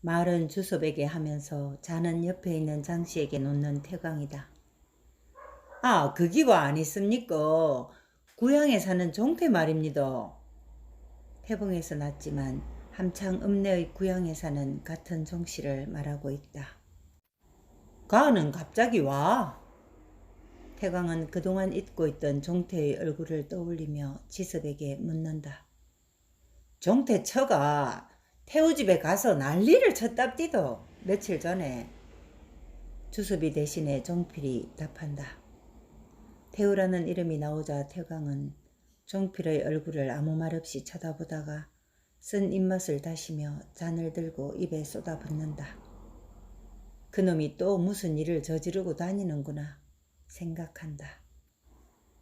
말은 주섭에게 하면서 잔은 옆에 있는 장씨에게 놓는 태광이다. 아, 그 기와 아니습니까? 고향에 사는 종태 말입니다. 태봉에서 났지만 함창 읍내의 고향에 사는 같은 종씨를 말하고 있다. 가는 갑자기 와. 태광은 그동안 잊고 있던 종태의 얼굴을 떠올리며 지섭에게 묻는다. 종태 처가 태우 집에 가서 난리를 쳤답디도 며칠 전에. 주섭이 대신에 종필이 답한다. 태우라는 이름이 나오자 태광은 종필의 얼굴을 아무 말 없이 쳐다보다가 쓴 입맛을 다시며 잔을 들고 입에 쏟아붓는다. 그놈이 또 무슨 일을 저지르고 다니는구나 생각한다.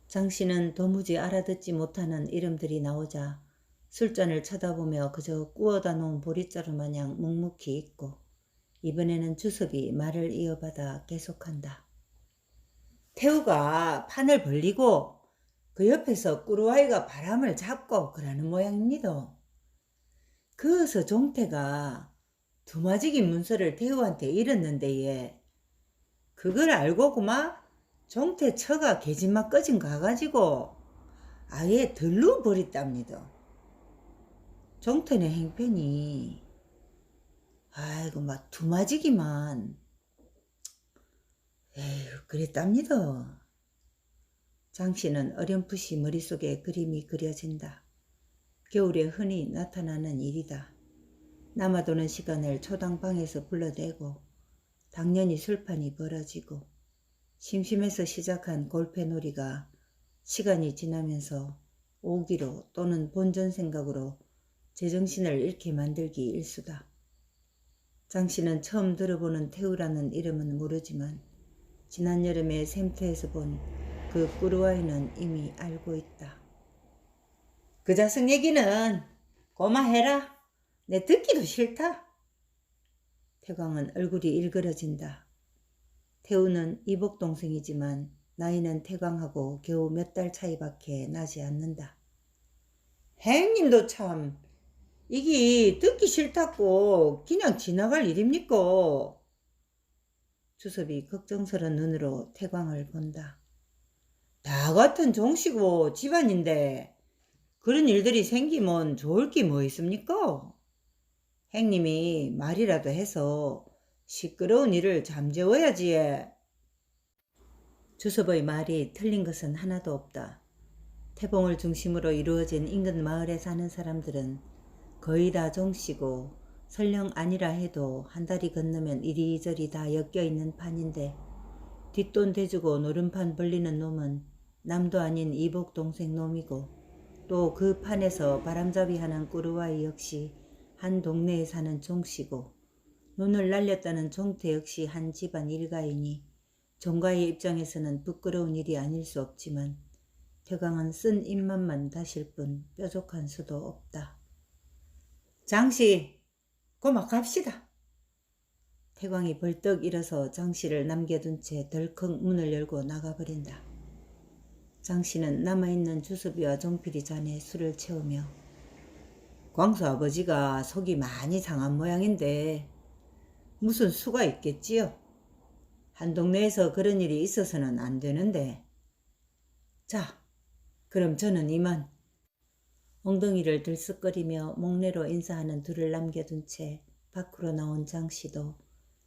장씨는 도무지 알아듣지 못하는 이름들이 나오자 술잔을 쳐다보며 그저 구워다 놓은 보리자루 마냥 묵묵히 있고, 이번에는 주섭이 말을 이어받아 계속한다. 태우가 판을 벌리고 그 옆에서 꾸루아이가 바람을 잡고 그러는 모양입니다. 그어서 종태가 두마지기 문서를 태우한테 잃었는데 예. 그걸 알고 그만 종태 처가 계집막 꺼진 가가지고 아예 들러 버렸답니다. 종태네 행편이 아이고 막 두마지기만 에휴 그랬답니다. 장씨는 어렴풋이 머릿속에 그림이 그려진다. 겨울에 흔히 나타나는 일이다. 남아도는 시간을 초당방에서 불러대고 당연히 술판이 벌어지고 심심해서 시작한 골패놀이가 시간이 지나면서 오기로 또는 본전 생각으로 제정신을 잃게 만들기 일수다. 장씨는 처음 들어보는 태우라는 이름은 모르지만 지난 여름에 샘터에서 본 그 꾸루아이는 이미 알고 있다. 그 자식 얘기는 고마해라. 내 듣기도 싫다. 태광은 얼굴이 일그러진다. 태우는 이복 동생이지만 나이는 태광하고 겨우 몇 달 차이밖에 나지 않는다. 행님도 참 이게 듣기 싫다고 그냥 지나갈 일입니까? 주섭이 걱정스런 눈으로 태광을 본다. 다 같은 종씨고 집안인데 그런 일들이 생기면 좋을 게 뭐 있습니까? 행님이 말이라도 해서 시끄러운 일을 잠재워야지. 주섭의 말이 틀린 것은 하나도 없다. 태봉을 중심으로 이루어진 인근 마을에 사는 사람들은 거의 다 종씨고 설령 아니라 해도 한 달이 건너면 이리저리 다 엮여있는 판인데 뒷돈 대주고 노름판 벌리는 놈은 남도 아닌 이복 동생 놈이고 또 그 판에서 바람잡이 하는 꾸루아이 역시 한 동네에 사는 종씨고 눈을 날렸다는 종태 역시 한 집안 일가이니 종가의 입장에서는 부끄러운 일이 아닐 수 없지만 태광은 쓴 입맛만 다실 뿐 뾰족한 수도 없다. 장씨, 고막 갑시다. 태광이 벌떡 일어서 장씨를 남겨둔 채 덜컥 문을 열고 나가버린다. 장씨는 남아있는 주섭이와 종필이 잔에 술을 채우며 광수 아버지가 속이 많이 상한 모양인데 무슨 수가 있겠지요? 한 동네에서 그런 일이 있어서는 안 되는데. 자, 그럼 저는 이만. 엉덩이를 들썩거리며 목례로 인사하는 둘을 남겨둔 채 밖으로 나온 장씨도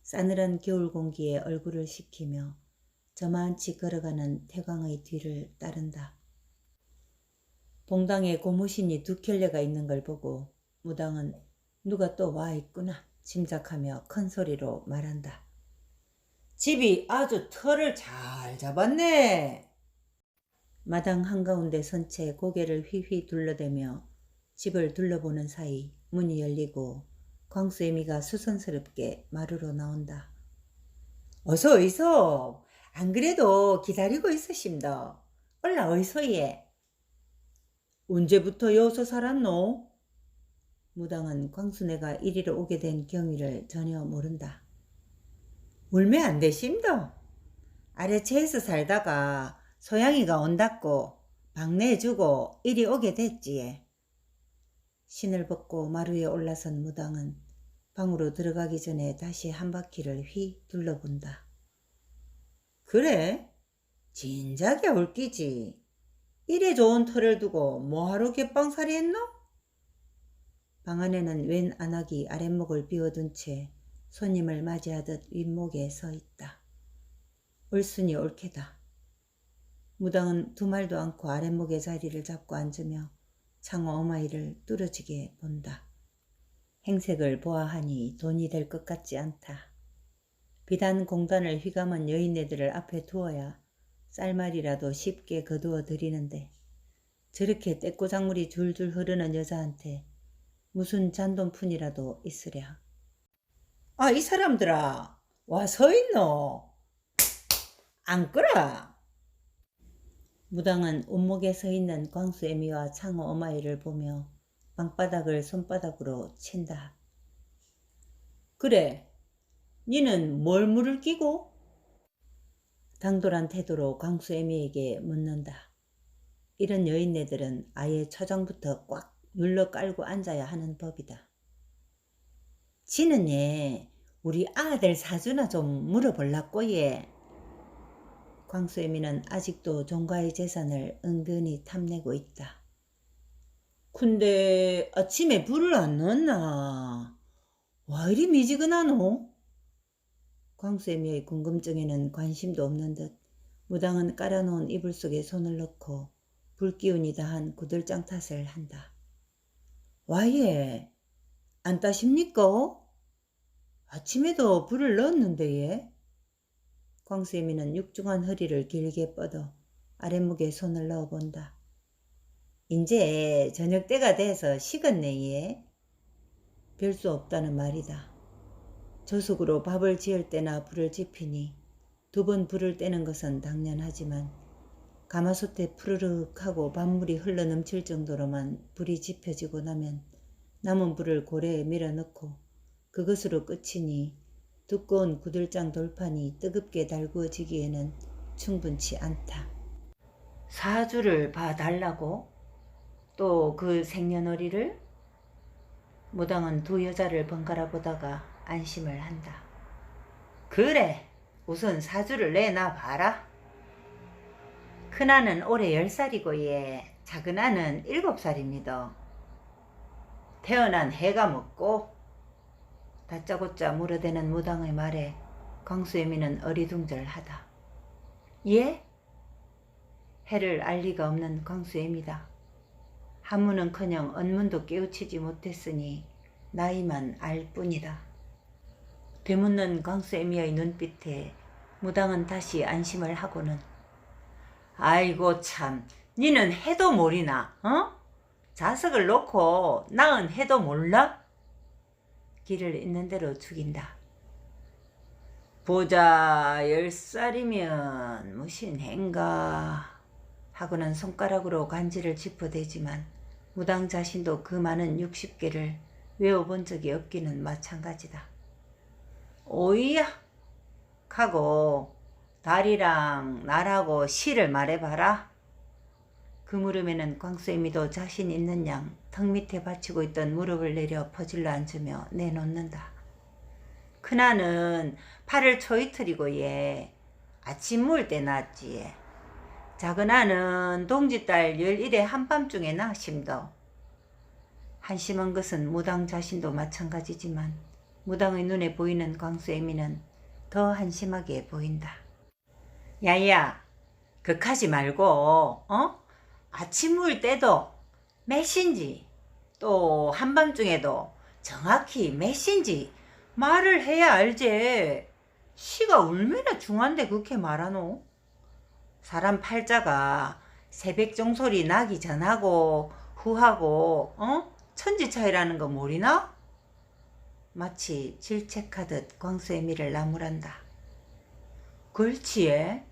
싸늘한 겨울 공기에 얼굴을 식히며 저만치 걸어가는 태광의 뒤를 따른다. 동당에 고무신이 두 켤레가 있는 걸 보고 무당은 누가 또 와 있구나 짐작하며 큰 소리로 말한다. 집이 아주 털을 잘 잡았네. 마당 한가운데 선 채 고개를 휘휘 둘러대며 집을 둘러보는 사이 문이 열리고 광수애미가 수선스럽게 마루로 나온다. 어서 어이소. 안 그래도 기다리고 있으십니다. 올라 어이소 예. 언제부터 여기서 살았노? 무당은 광수네가 이리로 오게 된 경위를 전혀 모른다. 울면 안 되십니다. 아래채에서 살다가 소양이가 온다고 방내해주고 이리 오게 됐지에. 신을 벗고 마루에 올라선 무당은 방으로 들어가기 전에 다시 한 바퀴를 휘 둘러본다. 그래? 진작에 올기지. 이래 좋은 터를 두고 뭐하러 갯방살이 했노? 방 안에는 웬 안악이 아랫목을 비워둔 채 손님을 맞이하듯 윗목에 서 있다. 올순이 옳게다. 무당은 두 말도 않고 아랫목의 자리를 잡고 앉으며 창호 어마이를 뚫어지게 본다. 행색을 보아하니 돈이 될 것 같지 않다. 비단 공단을 휘감은 여인네들을 앞에 두어야 쌀말이라도 쉽게 거두어 드리는데 저렇게 떼꼬작물이 줄줄 흐르는 여자한테 무슨 잔돈푼이라도 있으랴. 아, 이 사람들아, 와 서 있노? 앉거라. 무당은 온목에 서 있는 광수애미와 창호 어마이를 보며 방바닥을 손바닥으로 친다. 그래, 니는 뭘 물을 끼고? 당돌한 태도로 광수애미에게 묻는다. 이런 여인네들은 아예 초장부터 꽉 눌러 깔고 앉아야 하는 법이다. 지는 얘 우리 아들 사주나 좀 물어볼라꼬 얘. 광수애미는 아직도 종가의 재산을 은근히 탐내고 있다. 근데 아침에 불을 안 넣었나? 와 이리 미지근하노? 광수애미의 궁금증에는 관심도 없는 듯 무당은 깔아놓은 이불 속에 손을 넣고 불기운이 다한 구들장 탓을 한다. 와예, 안 따십니까? 아침에도 불을 넣었는데 예? 광수애미는 육중한 허리를 길게 뻗어 아랫목에 손을 넣어본다. 인제 저녁 때가 돼서 식었네 예? 별 수 없다는 말이다. 저속으로 밥을 지을 때나 불을 지피니 두 번 불을 떼는 것은 당연하지만 가마솥에 푸르륵 하고 밥물이 흘러넘칠 정도로만 불이 지펴지고 나면 남은 불을 고래에 밀어넣고 그것으로 끝이니 두꺼운 구들장 돌판이 뜨겁게 달구어지기에는 충분치 않다. 사주를 봐달라고? 또 그 생년월일을? 무당은 두 여자를 번갈아 보다가 안심을 한다. 그래, 우선 사주를 내놔 봐라. 큰아는 올해 10살이고 예, 작은아는 7살입니다. 태어난 해가 묻고 다짜고짜 물어대는 무당의 말에 광수애미는 어리둥절하다. 예? 해를 알 리가 없는 광수애미다. 한문은커녕 언문도 깨우치지 못했으니 나이만 알 뿐이다. 되묻는 광수애미의 눈빛에 무당은 다시 안심을 하고는 아이고 참, 니는 해도 모르나? 어? 자석을 놓고 낳은 해도 몰라? 길을 있는 대로 죽인다. 보자 10살이면 무슨 해인가 하고는 손가락으로 간지를 짚어대지만 무당 자신도 그 많은 60개를 외워본 적이 없기는 마찬가지다. 오이야 하고 달이랑 나라고 시를 말해봐라. 그 물음에는 광수애미도 자신 있는 양 턱 밑에 받치고 있던 무릎을 내려 퍼질러 앉으며 내놓는다. 큰아는 8월 초이틀이고 예, 아침 물 때 낳았지 예. 작은아는 동짓달 11에 한밤중에 낳으심도. 한심한 것은 무당 자신도 마찬가지지만 무당의 눈에 보이는 광수애미는 더 한심하게 보인다. 야야, 극하지 말고 아침 물 때도 몇인지 또 한밤중에도 정확히 몇인지 말을 해야 알지. 시가 얼마나 중한데 그렇게 말하노? 사람 팔자가 새벽 종소리 나기 전하고 후하고 천지 차이라는 거 모르나? 마치 질책하듯 광수애미를 나무란다. 그렇지 예.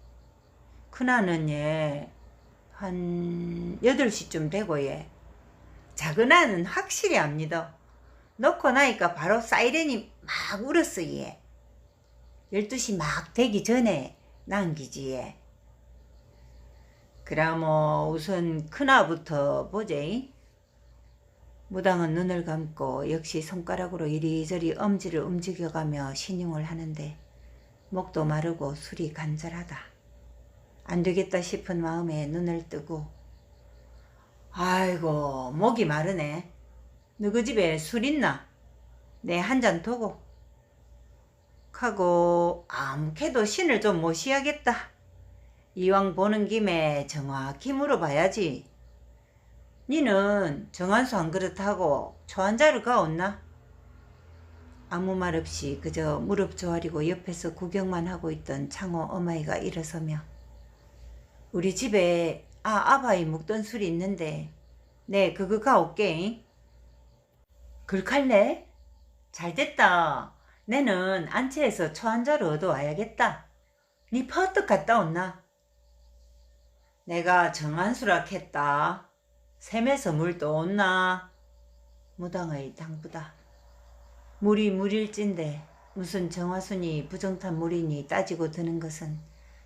큰아는 예, 한 8시쯤 되고 예. 작은아는 확실히 안 믿어. 넣고 나니까 바로 사이렌이 막 울었어 예. 12시 막 되기 전에 남기지 예. 그럼 우선 큰아부터 보제. 무당은 눈을 감고 역시 손가락으로 이리저리 엄지를 움직여가며 신용을 하는데 목도 마르고 술이 간절하다. 안 되겠다 싶은 마음에 눈을 뜨고 아이고 목이 마르네. 너희 집에 술 있나? 내 한 잔 도고. 하고 아무캐도 신을 좀 모시야겠다. 이왕 보는 김에 정확히 물어봐야지. 니는 정한수 한 그릇 하고 초 한 잔을 가온나? 아무 말 없이 그저 무릎 조아리고 옆에서 구경만 하고 있던 창호 어마이가 일어서며 우리 집에 아바이 묵던 술이 있는데 네 그거 가올게. 글칼래? 잘됐다. 내는 안채에서 초 한 잔을 얻어와야겠다. 니 퍼뜩 갔다 온나? 내가 정한수라 했다. 샘에서 물 떠온나? 무당의 당부다. 물이 물일진데 무슨 정화순이 부정탄 물이니 따지고 드는 것은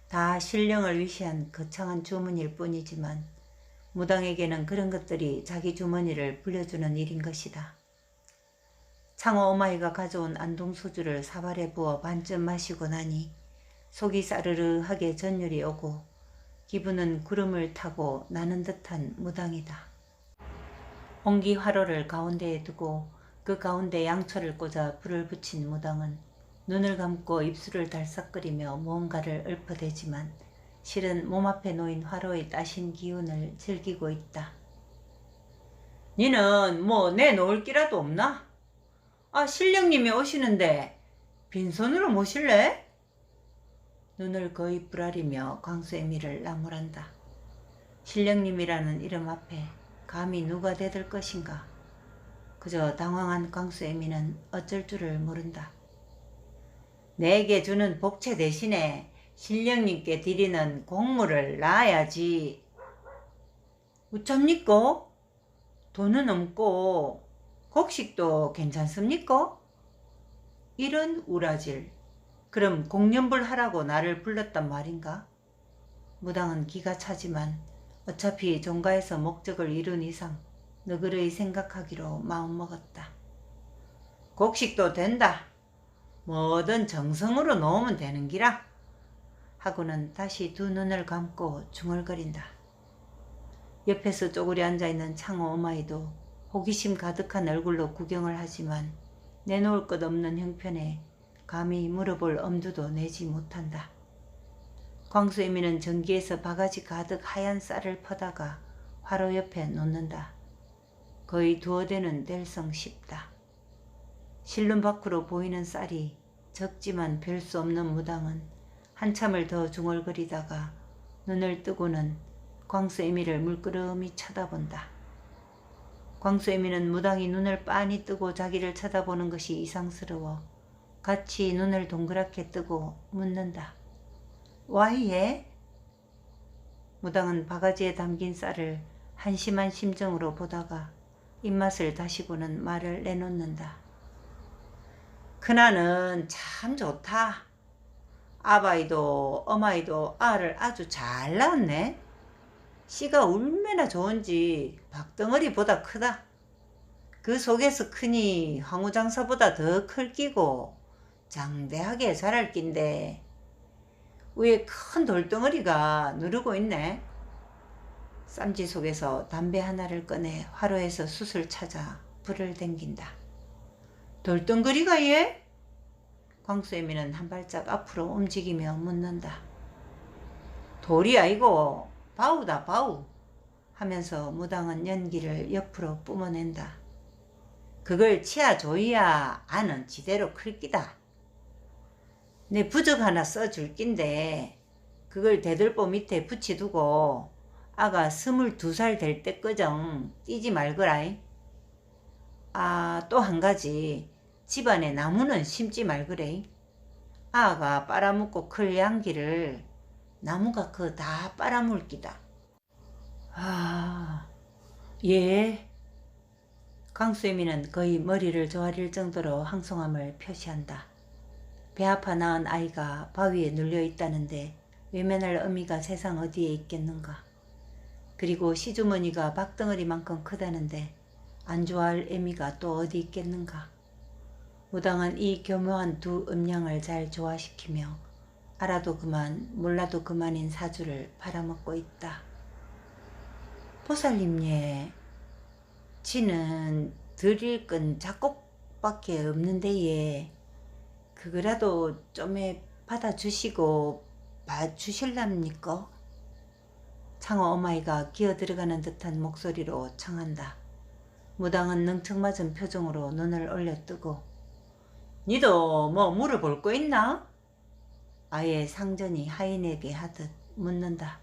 다 신령을 위시한 거창한 주문일 뿐이지만 무당에게는 그런 것들이 자기 주머니를 불려주는 일인 것이다. 창호 어마이가 가져온 안동소주를 사발에 부어 반쯤 마시고 나니 속이 싸르르하게 전율이 오고 기분은 구름을 타고 나는 듯한 무당이다. 옹기 화로를 가운데에 두고 그 가운데 양초를 꽂아 불을 붙인 무당은 눈을 감고 입술을 달싹거리며 무언가를 읊어대지만 실은 몸 앞에 놓인 화로의 따신 기운을 즐기고 있다. 니는 뭐 내놓을 기라도 없나? 신령님이 오시는데 빈손으로 모실래? 눈을 거의 부라리며 광수애미를 나무란다. 신령님이라는 이름 앞에 감히 누가 대들 것인가? 그저 당황한 광수애미는 어쩔 줄을 모른다. 내게 주는 복채 대신에 신령님께 드리는 공물을 놔야지. 어쩝니까? 돈은 없고 곡식도 괜찮습니까? 이런 우라질. 그럼 공연불 하라고 나를 불렀단 말인가? 무당은 기가 차지만 어차피 종가에서 목적을 이룬 이상 너그러이 생각하기로 마음먹었다. 곡식도 된다. 뭐든 정성으로 놓으면 되는 기라. 하고는 다시 두 눈을 감고 중얼거린다. 옆에서 쪼그려 앉아있는 창호 어마이도 호기심 가득한 얼굴로 구경을 하지만 내놓을 것 없는 형편에 감히 물어볼 엄두도 내지 못한다. 광수애미는 전기에서 바가지 가득 하얀 쌀을 퍼다가 화로 옆에 놓는다. 거의 두어 대는 될성 싶다. 실눈 밖으로 보이는 쌀이 적지만 별 수 없는 무당은 한참을 더 중얼거리다가 눈을 뜨고는 광수애미를 물끄러미 쳐다본다. 광수애미는 무당이 눈을 빤히 뜨고 자기를 쳐다보는 것이 이상스러워 같이 눈을 동그랗게 뜨고 묻는다. 와이예? 무당은 바가지에 담긴 쌀을 한심한 심정으로 보다가 입맛을 다시고는 말을 내놓는다. 그나는 참 좋다. 아바이도 어마이도 알을 아주 잘 낳았네. 씨가 얼마나 좋은지 박덩어리보다 크다. 그 속에서 크니 황후장사보다 더 클 끼고 장대하게 자랄 낀데 위에 큰 돌덩어리가 누르고 있네. 쌈지 속에서 담배 하나를 꺼내 화로에서 숯을 찾아 불을 댕긴다. 돌덩어리가 얘? 광수애미는 한 발짝 앞으로 움직이며 묻는다. 돌이 아니고 바우다 바우. 하면서 무당은 연기를 옆으로 뿜어낸다. 그걸 치아줘야 아는 지대로 클 끼다. 내 부적 하나 써줄 낀데 그걸 대들보 밑에 붙이두고 아가 22살 될 때까정 뛰지 말거라이. 또 한 가지 집안에 나무는 심지 말거래. 아가 빨아먹고 클 양기를 나무가 그 다 빨아물기다. 예. 강수애미는 거의 머리를 조아릴 정도로 항송함을 표시한다. 배 아파 낳은 아이가 바위에 눌려있다는데 외면할 의미가 세상 어디에 있겠는가. 그리고 시주머니가 박덩어리만큼 크다는데 안 좋아할 애미가 또 어디 있겠는가. 무당은 이 교묘한 두 음양을 잘 조화시키며 알아도 그만 몰라도 그만인 사주를 팔아먹고 있다. 보살님 예, 지는 드릴 건 작곡밖에 없는데 예, 그거라도 좀 받아주시고 봐주실랍니까? 창호 어마이가 기어들어가는 듯한 목소리로 청한다. 무당은 능청맞은 표정으로 눈을 올려뜨고 니도 뭐 물어볼 거 있나? 아예 상전이 하인에게 하듯 묻는다.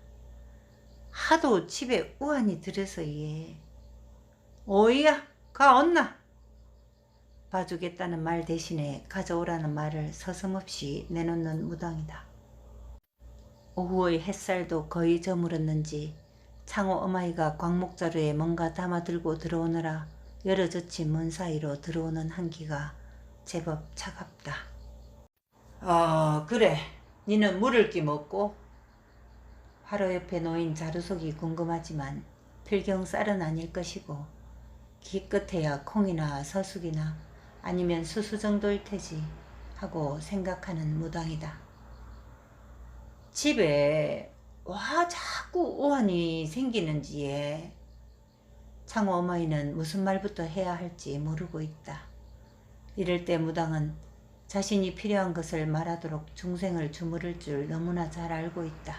하도 집에 우환이 들어서 예. 오이야 가온나? 봐주겠다는 말 대신에 가져오라는 말을 서슴없이 내놓는 무당이다. 오후의 햇살도 거의 저물었는지 창호 어마이가 광목자루에 뭔가 담아들고 들어오느라 열어젖힌 문 사이로 들어오는 한기가 제법 차갑다. 그래. 니는 물을 끼 먹고? 화로 옆에 놓인 자루속이 궁금하지만 필경 쌀은 아닐 것이고 기껏해야 콩이나 서숙이나 아니면 수수 정도일 테지 하고 생각하는 무당이다. 집에 와 자꾸 오한이 생기는지에 창호 어머니는 무슨 말부터 해야 할지 모르고 있다. 이럴 때 무당은 자신이 필요한 것을 말하도록 중생을 주무를 줄 너무나 잘 알고 있다.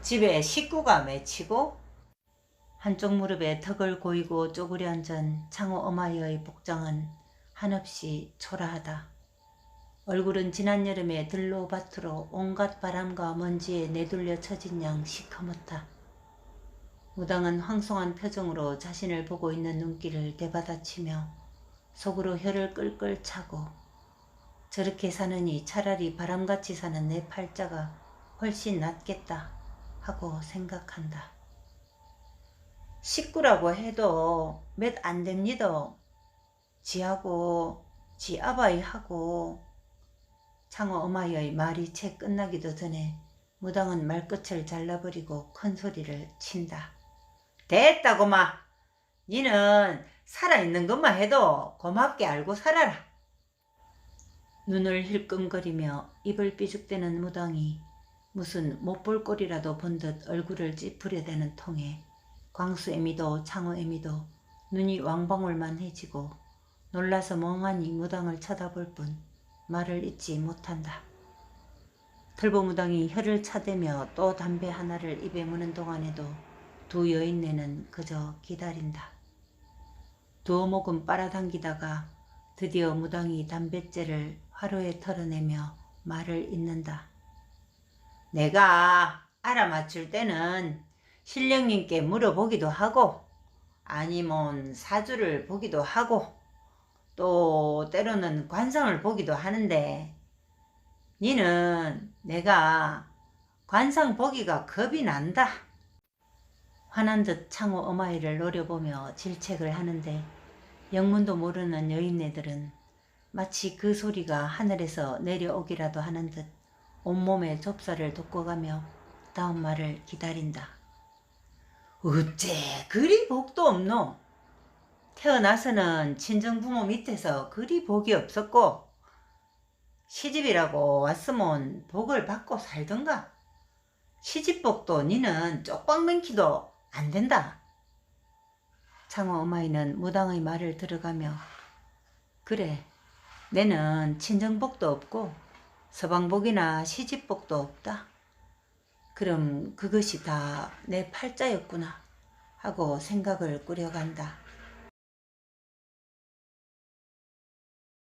집에 식구가 맺히고? 한쪽 무릎에 턱을 고이고 쪼그려 앉은 창호 어마이의 복장은 한없이 초라하다. 얼굴은 지난 여름에 들로밭으로 온갖 바람과 먼지에 내둘려 처진 양 시커멓다. 무당은 황송한 표정으로 자신을 보고 있는 눈길을 되받아치며 속으로 혀를 끌끌 차고 저렇게 사느니 차라리 바람같이 사는 내 팔자가 훨씬 낫겠다 하고 생각한다. 식구라고 해도 몇 안 됩니다. 지하고 지 아바이하고. 창호 어마이의 말이 채 끝나기도 전에 무당은 말끝을 잘라버리고 큰 소리를 친다. 됐다 고마. 니는 살아있는 것만 해도 고맙게 알고 살아라. 눈을 힐끔거리며 입을 삐죽대는 무당이 무슨 못볼 꼴이라도 본 듯 얼굴을 찌푸려대는 통에 광수애미도 창호애미도 눈이 왕방울만 해지고 놀라서 멍하니 무당을 쳐다볼 뿐 말을 잇지 못한다. 털보무당이 혀를 차대며 또 담배 하나를 입에 무는 동안에도 두 여인네는 그저 기다린다. 두어 모금 빨아당기다가 드디어 무당이 담뱃재를 화로에 털어내며 말을 잇는다. 내가 알아맞출 때는 신령님께 물어보기도 하고 아니면 사주를 보기도 하고 또 때로는 관상을 보기도 하는데 니는 내가 관상 보기가 겁이 난다. 화난 듯 창호 어마이를 노려보며 질책을 하는데 영문도 모르는 여인네들은 마치 그 소리가 하늘에서 내려오기라도 하는 듯 온몸에 좁쌀을 돋궈가며 다음 말을 기다린다. 어째 그리 복도 없노? 태어나서는 친정부모 밑에서 그리 복이 없었고 시집이라고 왔으면 복을 받고 살던가. 시집복도 니는 쪽박 맨키도 안 된다. 창호 어마이는 무당의 말을 들어가며 그래, 내는 친정복도 없고 서방복이나 시집복도 없다. 그럼 그것이 다 내 팔자였구나 하고 생각을 꾸려간다.